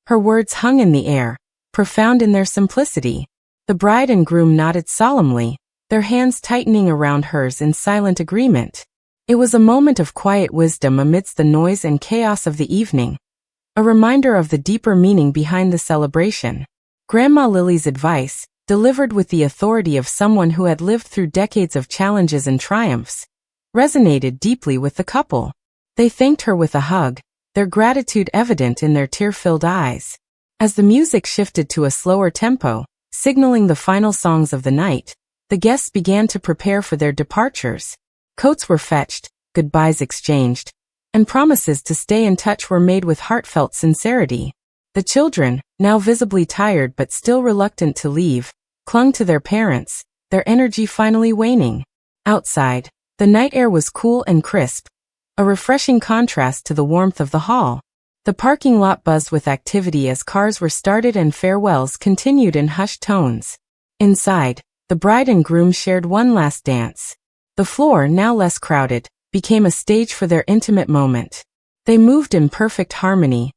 Her words hung in the air, profound in their simplicity. The bride and groom nodded solemnly, their hands tightening around hers in silent agreement. It was a moment of quiet wisdom amidst the noise and chaos of the evening, a reminder of the deeper meaning behind the celebration. Grandma Lily's advice, delivered with the authority of someone who had lived through decades of challenges and triumphs, resonated deeply with the couple. They thanked her with a hug, their gratitude evident in their tear-filled eyes. As the music shifted to a slower tempo, signaling the final songs of the night, the guests began to prepare for their departures. Coats were fetched, goodbyes exchanged, and promises to stay in touch were made with heartfelt sincerity. The children, now visibly tired but still reluctant to leave, clung to their parents, their energy finally waning. Outside, the night air was cool and crisp, a refreshing contrast to the warmth of the hall. The parking lot buzzed with activity as cars were started and farewells continued in hushed tones. Inside, the bride and groom shared one last dance. The floor, now less crowded, became a stage for their intimate moment. They moved in perfect harmony,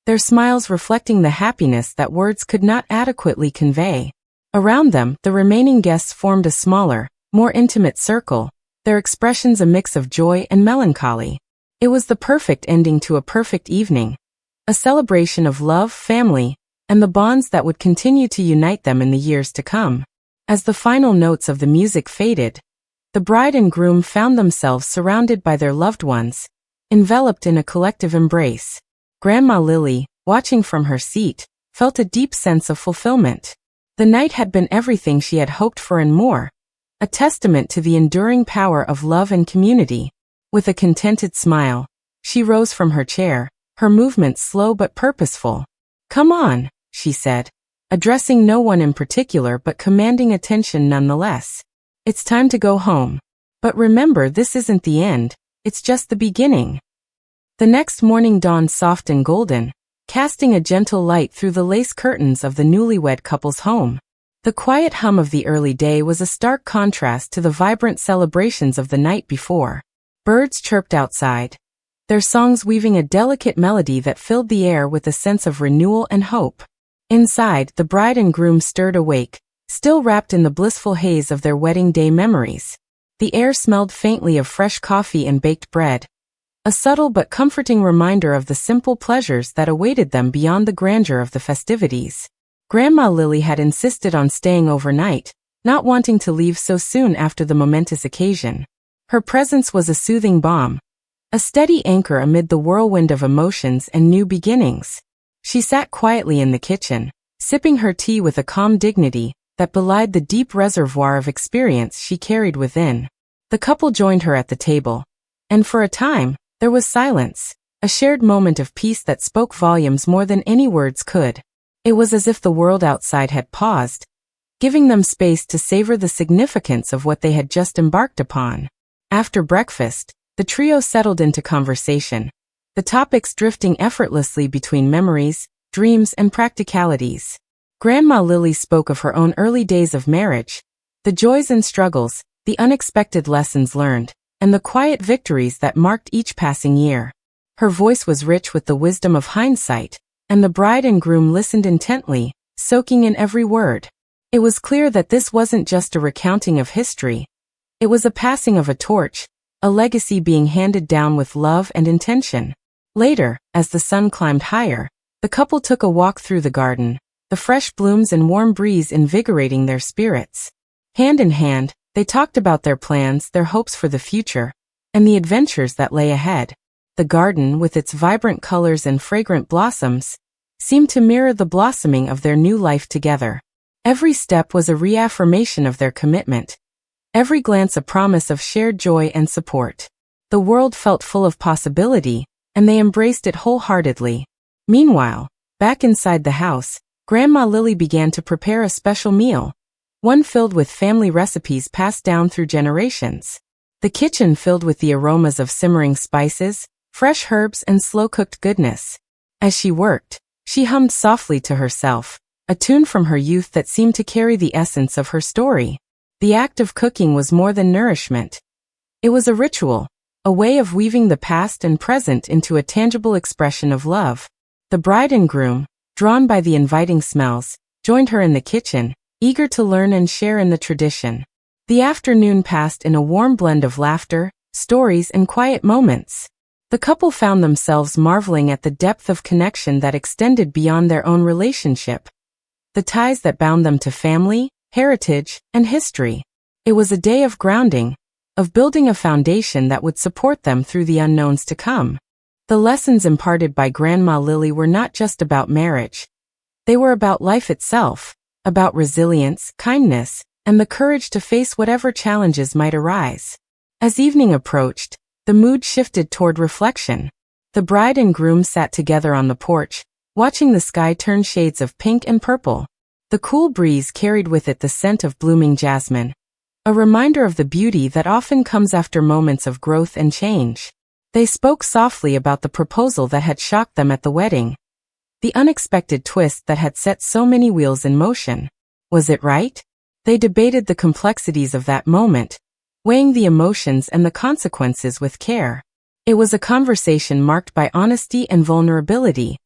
their smiles reflecting the happiness that words could not adequately convey. Around them, the remaining guests formed a smaller, more intimate circle, their expressions a mix of joy and melancholy. It was the perfect ending to a perfect evening, a celebration of love, family, and the bonds that would continue to unite them in the years to come. As the final notes of the music faded, the bride and groom found themselves surrounded by their loved ones, enveloped in a collective embrace. Grandma Lily, watching from her seat, felt a deep sense of fulfillment. The night had been everything she had hoped for and more, a testament to the enduring power of love and community. With a contented smile, she rose from her chair, her movements slow but purposeful. "Come on," she said, addressing no one in particular but commanding attention nonetheless. "It's time to go home. But remember, this isn't the end, it's just the beginning." The next morning dawned soft and golden, casting a gentle light through the lace curtains of the newlywed couple's home. The quiet hum of the early day was a stark contrast to the vibrant celebrations of the night before. Birds chirped outside, their songs weaving a delicate melody that filled the air with a sense of renewal and hope. Inside, the bride and groom stirred awake, still wrapped in the blissful haze of their wedding day memories. The air smelled faintly of fresh coffee and baked bread, a subtle but comforting reminder of the simple pleasures that awaited them beyond the grandeur of the festivities. Grandma Lily had insisted on staying overnight, not wanting to leave so soon after the momentous occasion. Her presence was a soothing balm, a steady anchor amid the whirlwind of emotions and new beginnings. She sat quietly in the kitchen, sipping her tea with a calm dignity that belied the deep reservoir of experience she carried within. The couple joined her at the table, and for a time, there was silence, a shared moment of peace that spoke volumes more than any words could. It was as if the world outside had paused, giving them space to savor the significance of what they had just embarked upon. After breakfast, the trio settled into conversation, the topics drifting effortlessly between memories, dreams, and practicalities. Grandma Lily spoke of her own early days of marriage, the joys and struggles, the unexpected lessons learned, and the quiet victories that marked each passing year. Her voice was rich with the wisdom of hindsight, and the bride and groom listened intently, soaking in every word. It was clear that this wasn't just a recounting of history. It was a passing of a torch, a legacy being handed down with love and intention. Later, as the sun climbed higher, the couple took a walk through the garden, the fresh blooms and warm breeze invigorating their spirits. Hand in hand, they talked about their plans, their hopes for the future, and the adventures that lay ahead. The garden, with its vibrant colors and fragrant blossoms, seemed to mirror the blossoming of their new life together. Every step was a reaffirmation of their commitment, every glance a promise of shared joy and support. The world felt full of possibility, and they embraced it wholeheartedly. Meanwhile, back inside the house, Grandma Lily began to prepare a special meal, one filled with family recipes passed down through generations. The kitchen filled with the aromas of simmering spices, fresh herbs, and slow-cooked goodness. As she worked, she hummed softly to herself, a tune from her youth that seemed to carry the essence of her story. The act of cooking was more than nourishment. It was a ritual, a way of weaving the past and present into a tangible expression of love. The bride and groom, drawn by the inviting smells, joined her in the kitchen, eager to learn and share in the tradition. The afternoon passed in a warm blend of laughter, stories, and quiet moments. The couple found themselves marveling at the depth of connection that extended beyond their own relationship, the ties that bound them to family, heritage, and history. It was a day of grounding, of building a foundation that would support them through the unknowns to come. The lessons imparted by Grandma Lily were not just about marriage. They were about life itself, about resilience, kindness, and the courage to face whatever challenges might arise. As evening approached, the mood shifted toward reflection. The bride and groom sat together on the porch, watching the sky turn shades of pink and purple. The cool breeze carried with it the scent of blooming jasmine, a reminder of the beauty that often comes after moments of growth and change. They spoke softly about the proposal that had shocked them at the wedding, the unexpected twist that had set so many wheels in motion. Was it right? They debated the complexities of that moment, weighing the emotions and the consequences with care. It was a conversation marked by honesty and vulnerability,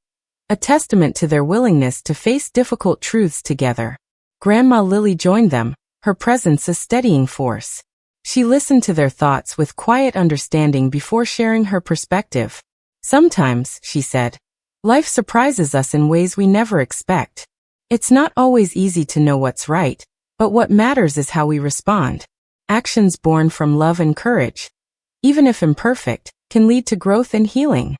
a testament to their willingness to face difficult truths together. Grandma Lily joined them, her presence a steadying force. She listened to their thoughts with quiet understanding before sharing her perspective. Sometimes, she said, life surprises us in ways we never expect. It's not always easy to know what's right, but what matters is how we respond. Actions born from love and courage, even if imperfect, can lead to growth and healing.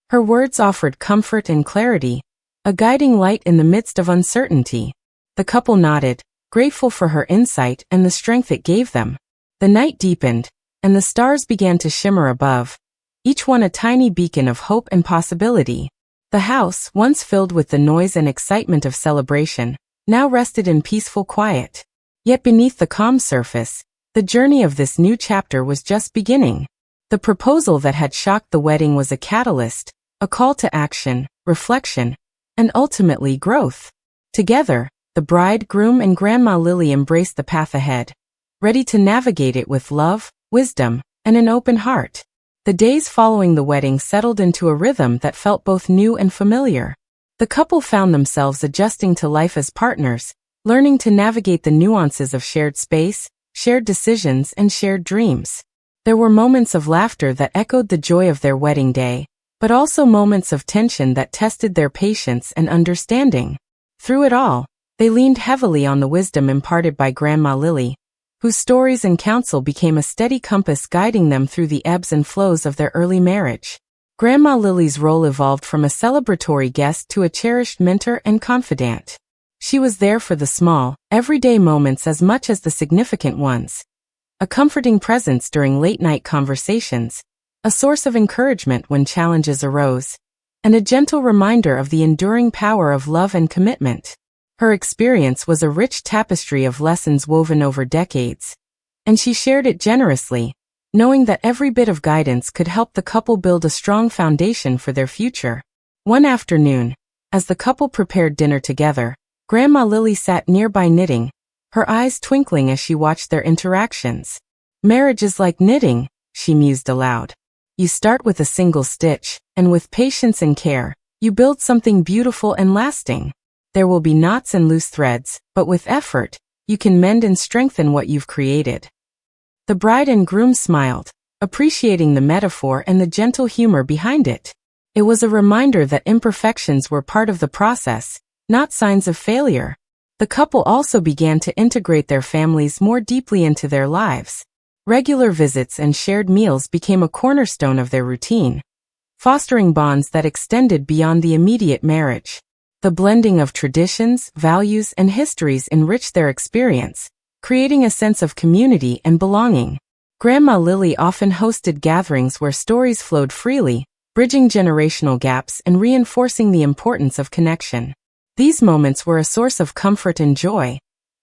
Her words offered comfort and clarity, a guiding light in the midst of uncertainty. The couple nodded, grateful for her insight and the strength it gave them. The night deepened, and the stars began to shimmer above, each one a tiny beacon of hope and possibility. The house, once filled with the noise and excitement of celebration, now rested in peaceful quiet. Yet beneath the calm surface, the journey of this new chapter was just beginning. The proposal that had shocked the wedding was a catalyst, a call to action, reflection, and ultimately growth. Together, the bride, groom, and Grandma Lily embraced the path ahead, ready to navigate it with love, wisdom, and an open heart. The days following the wedding settled into a rhythm that felt both new and familiar. The couple found themselves adjusting to life as partners, learning to navigate the nuances of shared space, shared decisions, and shared dreams. There were moments of laughter that echoed the joy of their wedding day, but also moments of tension that tested their patience and understanding. Through it all, they leaned heavily on the wisdom imparted by Grandma Lily, whose stories and counsel became a steady compass guiding them through the ebbs and flows of their early marriage. Grandma Lily's role evolved from a celebratory guest to a cherished mentor and confidant. She was there for the small, everyday moments as much as the significant ones. A comforting presence during late-night conversations, a source of encouragement when challenges arose, and a gentle reminder of the enduring power of love and commitment. Her experience was a rich tapestry of lessons woven over decades, and she shared it generously, knowing that every bit of guidance could help the couple build a strong foundation for their future. One afternoon, as the couple prepared dinner together, Grandma Lily sat nearby knitting, her eyes twinkling as she watched their interactions. Marriage is like knitting, she mused aloud. You start with a single stitch, and with patience and care, you build something beautiful and lasting. There will be knots and loose threads, but with effort, you can mend and strengthen what you've created. The bride and groom smiled, appreciating the metaphor and the gentle humor behind it. It was a reminder that imperfections were part of the process, not signs of failure. The couple also began to integrate their families more deeply into their lives. Regular visits and shared meals became a cornerstone of their routine, fostering bonds that extended beyond the immediate marriage. The blending of traditions, values, and histories enriched their experience, creating a sense of community and belonging. Grandma Lily often hosted gatherings where stories flowed freely, bridging generational gaps and reinforcing the importance of connection. These moments were a source of comfort and joy,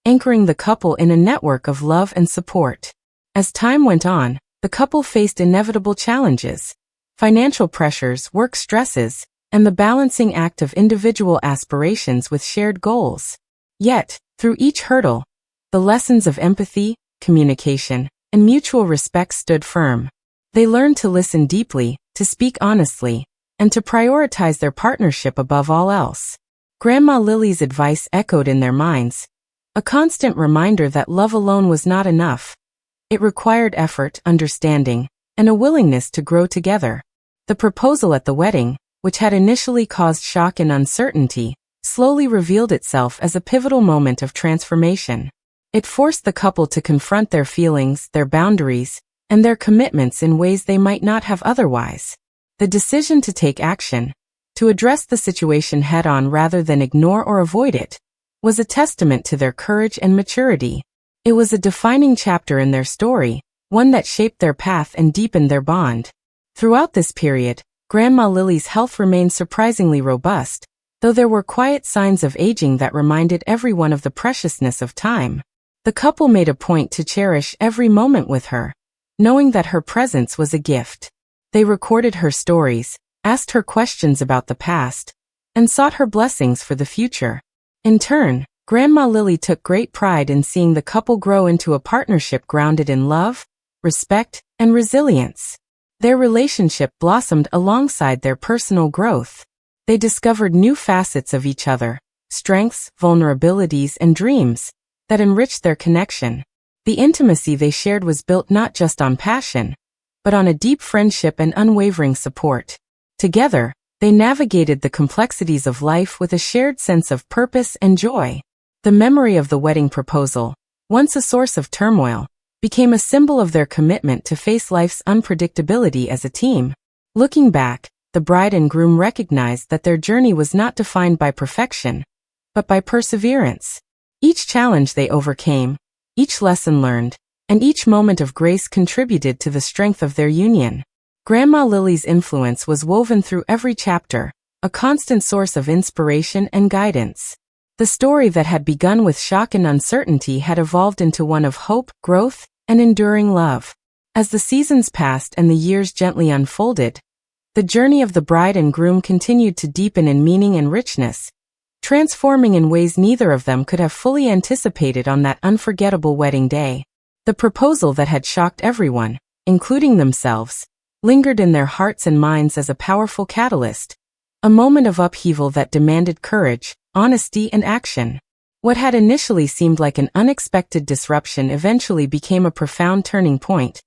anchoring the couple in a network of love and support. As time went on, the couple faced inevitable challenges: financial pressures, work stresses, and the balancing act of individual aspirations with shared goals. Yet, through each hurdle, the lessons of empathy, communication, and mutual respect stood firm. They learned to listen deeply, to speak honestly, and to prioritize their partnership above all else. Grandma Lily's advice echoed in their minds, a constant reminder that love alone was not enough. It required effort, understanding, and a willingness to grow together. The proposal at the wedding, which had initially caused shock and uncertainty, slowly revealed itself as a pivotal moment of transformation. It forced the couple to confront their feelings, their boundaries, and their commitments in ways they might not have otherwise. The decision to take action, to address the situation head-on rather than ignore or avoid it, was a testament to their courage and maturity. It was a defining chapter in their story, one that shaped their path and deepened their bond. Throughout this period, Grandma Lily's health remained surprisingly robust, though there were quiet signs of aging that reminded everyone of the preciousness of time. The couple made a point to cherish every moment with her, knowing that her presence was a gift. They recorded her stories, asked her questions about the past, and sought her blessings for the future. In turn, Grandma Lily took great pride in seeing the couple grow into a partnership grounded in love, respect, and resilience. Their relationship blossomed alongside their personal growth. They discovered new facets of each other, strengths, vulnerabilities, and dreams that enriched their connection. The intimacy they shared was built not just on passion, but on a deep friendship and unwavering support. Together, they navigated the complexities of life with a shared sense of purpose and joy. The memory of the wedding proposal, once a source of turmoil, became a symbol of their commitment to face life's unpredictability as a team. Looking back, the bride and groom recognized that their journey was not defined by perfection, but by perseverance. Each challenge they overcame, each lesson learned, and each moment of grace contributed to the strength of their union. Grandma Lily's influence was woven through every chapter, a constant source of inspiration and guidance. The story that had begun with shock and uncertainty had evolved into one of hope, growth, and enduring love. As the seasons passed and the years gently unfolded, the journey of the bride and groom continued to deepen in meaning and richness, transforming in ways neither of them could have fully anticipated on that unforgettable wedding day. The proposal that had shocked everyone, including themselves, lingered in their hearts and minds as a powerful catalyst, a moment of upheaval that demanded courage, honesty, and action. What had initially seemed like an unexpected disruption eventually became a profound turning point,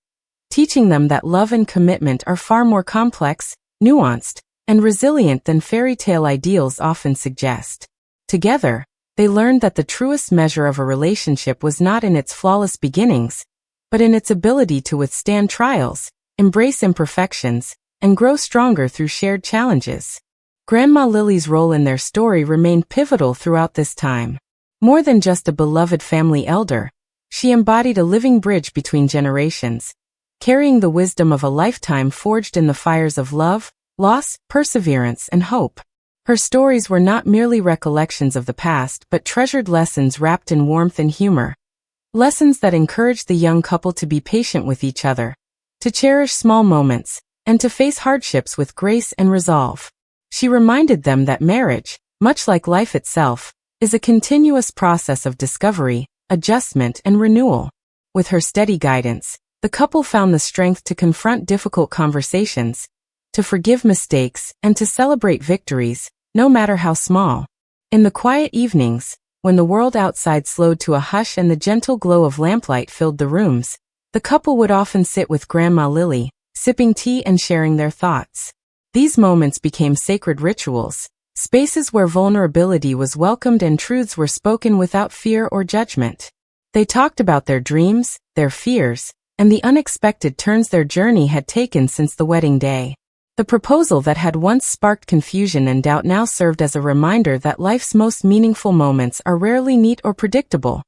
teaching them that love and commitment are far more complex, nuanced, and resilient than fairy tale ideals often suggest. Together, they learned that the truest measure of a relationship was not in its flawless beginnings, but in its ability to withstand trials, embrace imperfections, and grow stronger through shared challenges. Grandma Lily's role in their story remained pivotal throughout this time. More than just a beloved family elder, she embodied a living bridge between generations, carrying the wisdom of a lifetime forged in the fires of love, loss, perseverance, and hope. Her stories were not merely recollections of the past but treasured lessons wrapped in warmth and humor. Lessons that encouraged the young couple to be patient with each other, to cherish small moments, and to face hardships with grace and resolve. She reminded them that marriage, much like life itself, is a continuous process of discovery, adjustment, and renewal. With her steady guidance, the couple found the strength to confront difficult conversations, to forgive mistakes, and to celebrate victories, no matter how small. In the quiet evenings, when the world outside slowed to a hush and the gentle glow of lamplight filled the rooms, the couple would often sit with Grandma Lily, sipping tea and sharing their thoughts. These moments became sacred rituals, spaces where vulnerability was welcomed and truths were spoken without fear or judgment. They talked about their dreams, their fears, and the unexpected turns their journey had taken since the wedding day. The proposal that had once sparked confusion and doubt now served as a reminder that life's most meaningful moments are rarely neat or predictable.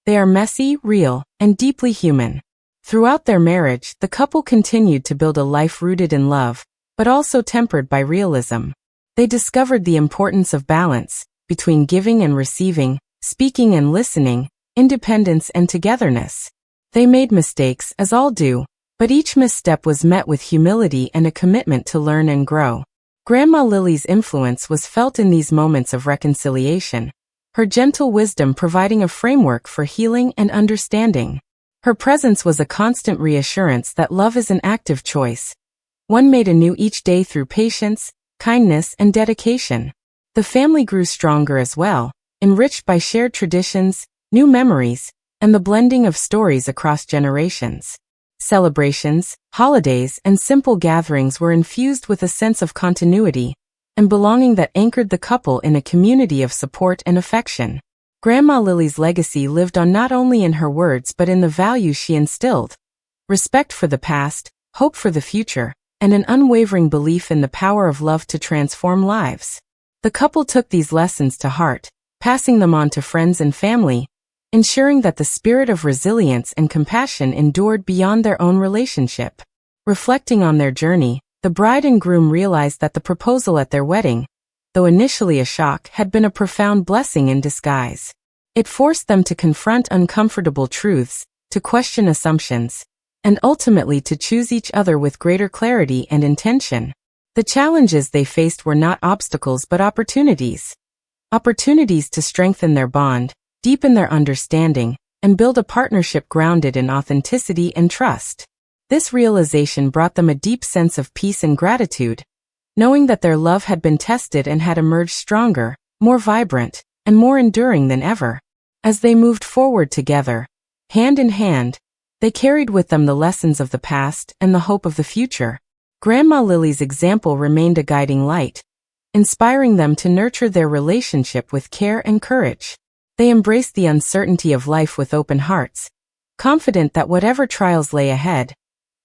They are messy, real, and deeply human. Throughout their marriage, the couple continued to build a life rooted in love, but also tempered by realism. They discovered the importance of balance, between giving and receiving, speaking and listening, independence and togetherness. They made mistakes, as all do, but each misstep was met with humility and a commitment to learn and grow. Grandma Lily's influence was felt in these moments of reconciliation, her gentle wisdom providing a framework for healing and understanding. Her presence was a constant reassurance that love is an active choice, one made anew each day through patience, kindness, and dedication. The family grew stronger as well, enriched by shared traditions, new memories, and the blending of stories across generations. Celebrations, holidays, and simple gatherings were infused with a sense of continuity and belonging that anchored the couple in a community of support and affection. Grandma Lily's legacy lived on not only in her words but in the values she instilled: respect for the past, hope for the future, and an unwavering belief in the power of love to transform lives. The couple took these lessons to heart, passing them on to friends and family, ensuring that the spirit of resilience and compassion endured beyond their own relationship. Reflecting on their journey, the bride and groom realized that the proposal at their wedding, though initially a shock, had been a profound blessing in disguise. It forced them to confront uncomfortable truths, to question assumptions, and ultimately to choose each other with greater clarity and intention. The challenges they faced were not obstacles but opportunities. Opportunities to strengthen their bond, deepen their understanding, and build a partnership grounded in authenticity and trust. This realization brought them a deep sense of peace and gratitude, knowing that their love had been tested and had emerged stronger, more vibrant, and more enduring than ever. As they moved forward together, hand in hand, they carried with them the lessons of the past and the hope of the future. Grandma Lily's example remained a guiding light, inspiring them to nurture their relationship with care and courage. They embraced the uncertainty of life with open hearts, confident that whatever trials lay ahead,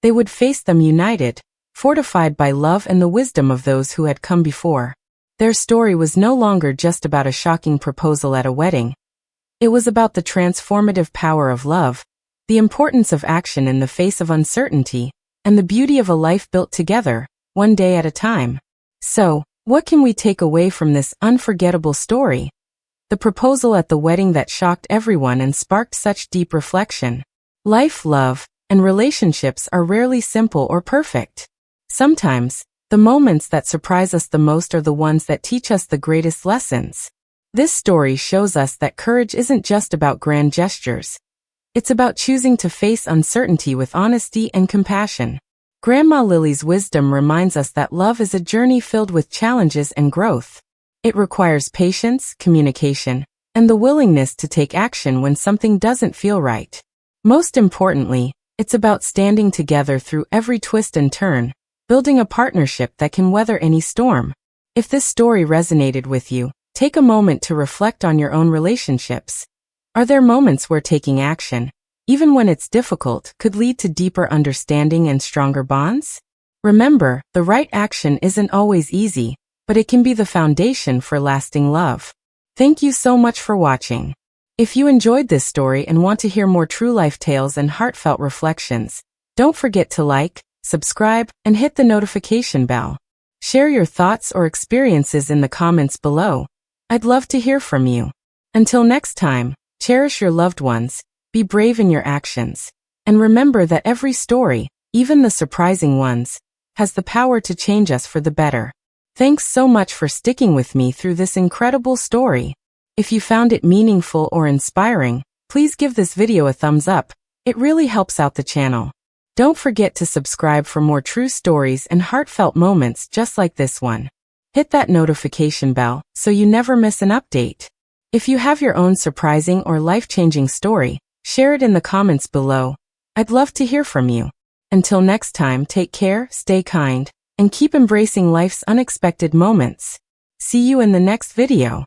they would face them united, fortified by love and the wisdom of those who had come before. Their story was no longer just about a shocking proposal at a wedding. It was about the transformative power of love, the importance of action in the face of uncertainty, and the beauty of a life built together, one day at a time. So, what can we take away from this unforgettable story? The proposal at the wedding that shocked everyone and sparked such deep reflection. Life, love, and relationships are rarely simple or perfect. Sometimes, the moments that surprise us the most are the ones that teach us the greatest lessons. This story shows us that courage isn't just about grand gestures. It's about choosing to face uncertainty with honesty and compassion. Grandma Lily's wisdom reminds us that love is a journey filled with challenges and growth. It requires patience, communication, and the willingness to take action when something doesn't feel right. Most importantly, it's about standing together through every twist and turn, building a partnership that can weather any storm. If this story resonated with you, take a moment to reflect on your own relationships. Are there moments where taking action, even when it's difficult, could lead to deeper understanding and stronger bonds? Remember, the right action isn't always easy, but it can be the foundation for lasting love. Thank you so much for watching. If you enjoyed this story and want to hear more true life tales and heartfelt reflections, don't forget to like, subscribe, and hit the notification bell. Share your thoughts or experiences in the comments below. I'd love to hear from you. Until next time, cherish your loved ones, be brave in your actions, and remember that every story, even the surprising ones, has the power to change us for the better. Thanks so much for sticking with me through this incredible story. If you found it meaningful or inspiring, please give this video a thumbs up. It really helps out the channel. Don't forget to subscribe for more true stories and heartfelt moments just like this one. Hit that notification bell so you never miss an update. If you have your own surprising or life-changing story, share it in the comments below. I'd love to hear from you. Until next time, take care, stay kind, and keep embracing life's unexpected moments. See you in the next video.